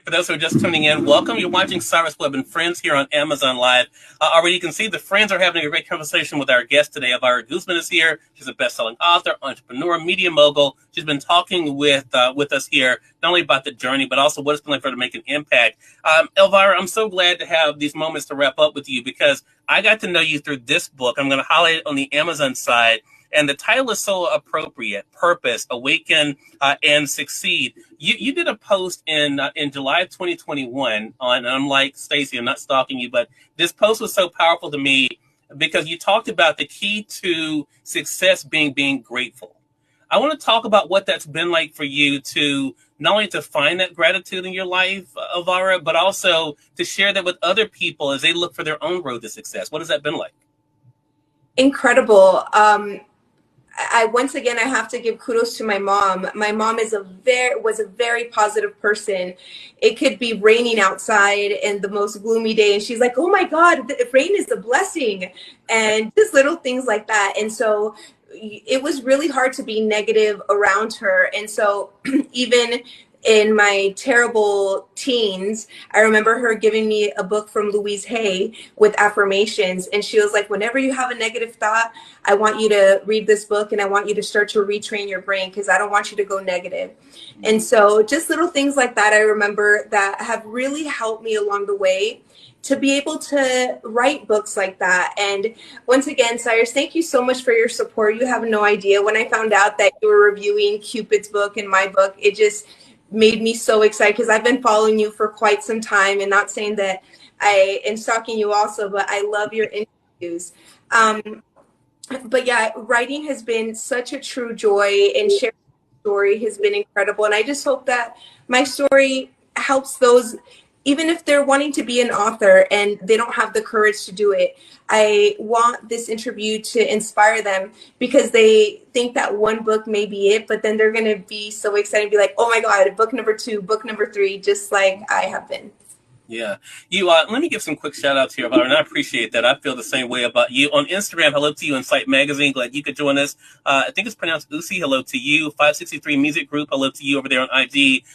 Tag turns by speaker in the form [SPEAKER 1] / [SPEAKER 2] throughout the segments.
[SPEAKER 1] For those who are just tuning in, welcome. You're watching Cyrus Webb and Friends here on Amazon Live. Already you can see the friends are having a great conversation with our guest today. Elvira Guzman is here. She's a best-selling author, entrepreneur, media mogul. She's been talking with us here, not only about the journey, but also what it's been like for her to make an impact. Elvira, I'm so glad to have these moments to wrap up with you because I got to know you through this book. I'm going to highlight it on the Amazon side. And the title is so appropriate: Purpose, Awaken, and Succeed. You did a post in July of 2021 on, and I'm like, Stacey, I'm not stalking you, but this post was so powerful to me because you talked about the key to success being grateful. I want to talk about what that's been like for you to not only to find that gratitude in your life, Elvira, but also to share that with other people as they look for their own road to success. What has that been like?
[SPEAKER 2] Incredible. Once again, I have to give kudos to my mom. My mom was a very positive person. It could be raining outside and the most gloomy day, and she's like, "Oh my God, the rain is a blessing," and just little things like that. And so it was really hard to be negative around her. And so even in my terrible teens, I remember her giving me a book from Louise Hay with affirmations. And she was like, whenever you have a negative thought, I want you to read this book and I want you to start to retrain your brain because I don't want you to go negative. And so just little things like that, I remember that have really helped me along the way to be able to write books like that. And once again, Cyrus, thank you so much for your support. You have no idea. When I found out that you were reviewing Cupid's book and my book, it just made me so excited because I've been following you for quite some time, and not saying that I am stalking you also, but I love your interviews. But yeah, writing has been such a true joy, and sharing my story has been incredible. And I just hope that my story helps those, even if they're wanting to be an author and they don't have the courage to do it. I want this interview to inspire them because they think that one book may be it, but then they're going to be so excited and be like, oh my God, book number 2, book number 3, just like I have been.
[SPEAKER 1] Yeah. Let me give some quick shout outs here about her, and I appreciate that. I feel the same way about you. On Instagram, hello to you. Insight Magazine, glad you could join us. I think it's pronounced Uzi, hello to you. 563 Music Group, hello to you over there on IG.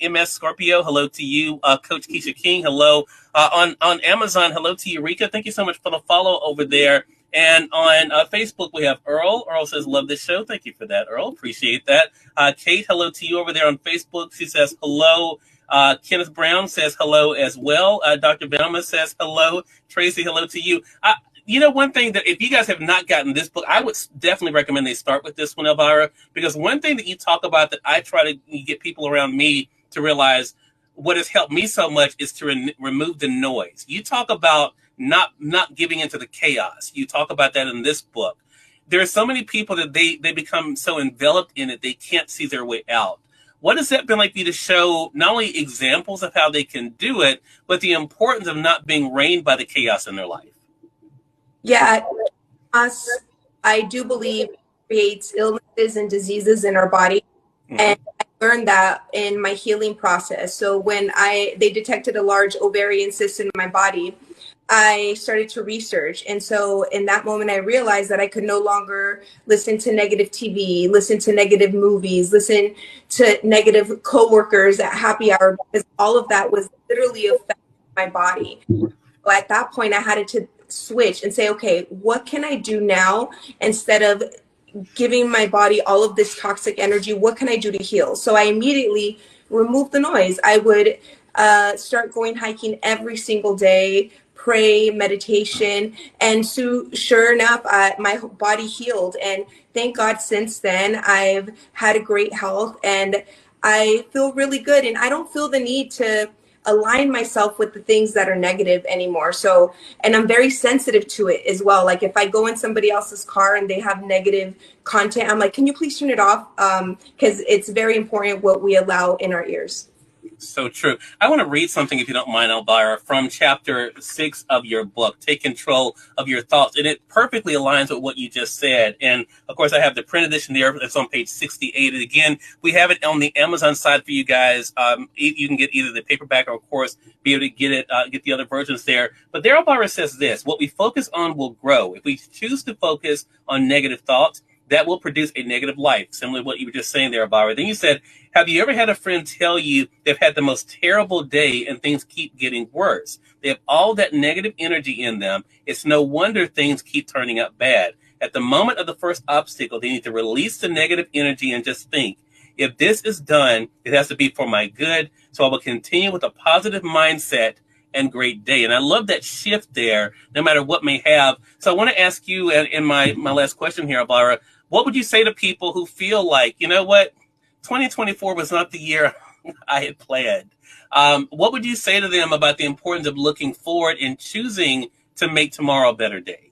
[SPEAKER 1] MS Scorpio, hello to you. Coach Keisha King, hello. On Amazon, hello to you, Rika. Thank you so much for the follow over there. And on Facebook, we have Earl. Earl says, love this show. Thank you for that, Earl. Appreciate that. Kate, hello to you over there on Facebook. She says, hello. Kenneth Brown says hello as well. Dr. Velma says hello. Tracy, hello to you. One thing that if you guys have not gotten this book, I would definitely recommend they start with this one, Elvira, because one thing that you talk about that I try to get people around me to realize what has helped me so much is to remove the noise. You talk about not giving into the chaos. You talk about that in this book. There are so many people that they become so enveloped in it, they can't see their way out. What has that been like for you to show not only examples of how they can do it, but the importance of not being reigned by the chaos in their life?
[SPEAKER 2] Yeah, I do believe it creates illnesses and diseases in our body. Mm-hmm. And I learned that in my healing process. So when they detected a large ovarian cyst in my body, I started to research. And so in that moment, I realized that I could no longer listen to negative TV, listen to negative movies, listen to negative coworkers at happy hour, because all of that was literally affecting my body. So at that point, I had to switch and say, okay, what can I do now instead of giving my body all of this toxic energy? What can I do to heal? So I immediately removed the noise. I would start going hiking every single day, pray, meditation, and so sure enough, my body healed. And thank God since then, I've had a great health and I feel really good. And I don't feel the need to align myself with the things that are negative anymore. So, and I'm very sensitive to it as well. Like if I go in somebody else's car and they have negative content, I'm like, can you please turn it off? Because it's very important what we allow in our ears.
[SPEAKER 1] So true. I want to read something, if you don't mind, Elvira, from chapter 6 of your book, Take Control of Your Thoughts. And it perfectly aligns with what you just said. And of course, I have the print edition there. It's on page 68. And again, we have it on the Amazon side for you guys. You can get either the paperback or, of course, be able to get it, get the other versions there. But there, Elvira says this: what we focus on will grow. If we choose to focus on negative thoughts, that will produce a negative life, similar to what you were just saying there, Elvira. Then you said, have you ever had a friend tell you they've had the most terrible day and things keep getting worse? They have all that negative energy in them. It's no wonder things keep turning out bad. At the moment of the first obstacle, they need to release the negative energy and just think, if this is done, it has to be for my good. So I will continue with a positive mindset and great day. And I love that shift there, no matter what may have. So I want to ask you in my last question here, Elvira, what would you say to people who feel like, you know what, 2024 was not the year I had planned? What would you say to them about the importance of looking forward and choosing to make tomorrow a better day?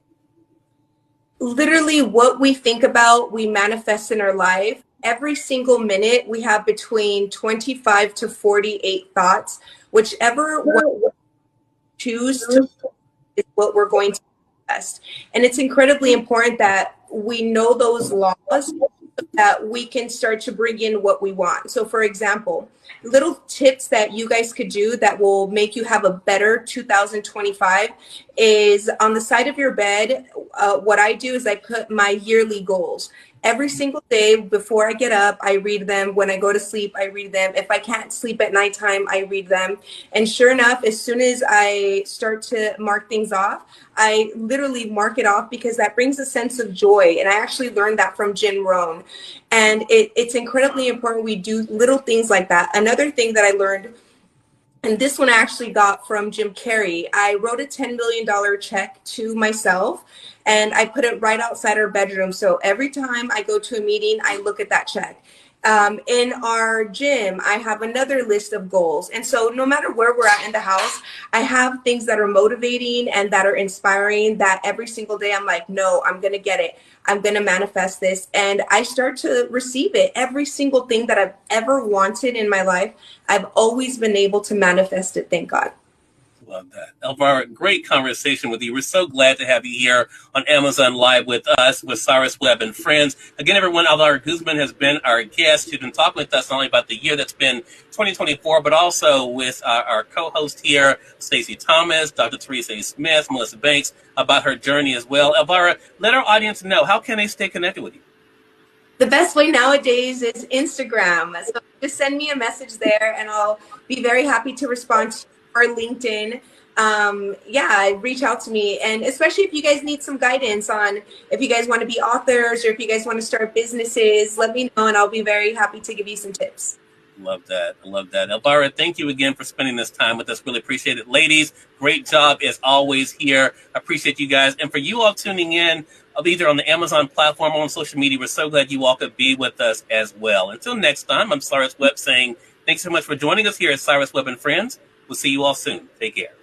[SPEAKER 2] Literally, what we think about, we manifest in our life. Every single minute, we have between 25 to 48 thoughts. Whichever one we choose to is what we're going to manifest. And it's incredibly important that we know those laws so that we can start to bring in what we want. So, for example, little tips that you guys could do that will make you have a better 2025 is on the side of your bed. What I do is I put my yearly goals. Every single day before I get up, I read them. When I go to sleep, I read them. If I can't sleep at nighttime, I read them. And sure enough, as soon as I start to mark things off, I literally mark it off because that brings a sense of joy. And I actually learned that from Jim Rohn. And it's incredibly important we do little things like that. Another thing that I learned, and this one I actually got from Jim Carrey, I wrote a $10 million check to myself and I put it right outside our bedroom. So every time I go to a meeting, I look at that check. In our gym, I have another list of goals. And so no matter where we're at in the house, I have things that are motivating and that are inspiring that every single day I'm like, no, I'm going to get it. I'm going to manifest this. And I start to receive it. Every single thing that I've ever wanted in my life, I've always been able to manifest it. Thank God.
[SPEAKER 1] Love that. Elvira, great conversation with you. We're so glad to have you here on Amazon Live with us, with Cyrus Webb and Friends. Again, everyone, Elvira Guzman has been our guest. She's been talking with us not only about the year that's been 2024, but also with our co-host here, Stacey Thomas, Dr. Teresa A. Smith, Melissa Banks, about her journey as well. Elvira, let our audience know, how can they stay connected with you?
[SPEAKER 2] The best way nowadays is Instagram. So just send me a message there and I'll be very happy to respond to you. Or LinkedIn. Reach out to me. And especially if you guys need some guidance on if you guys want to be authors or if you guys want to start businesses, let me know and I'll be very happy to give you some tips.
[SPEAKER 1] Love that. I love that. Elvira, thank you again for spending this time with us. Really appreciate it. Ladies, great job as always here. I appreciate you guys. And for you all tuning in, either on the Amazon platform or on social media, we're so glad you all could be with us as well. Until next time, I'm Cyrus Webb saying thanks so much for joining us here at Cyrus Webb and Friends. We'll see you all soon. Take care.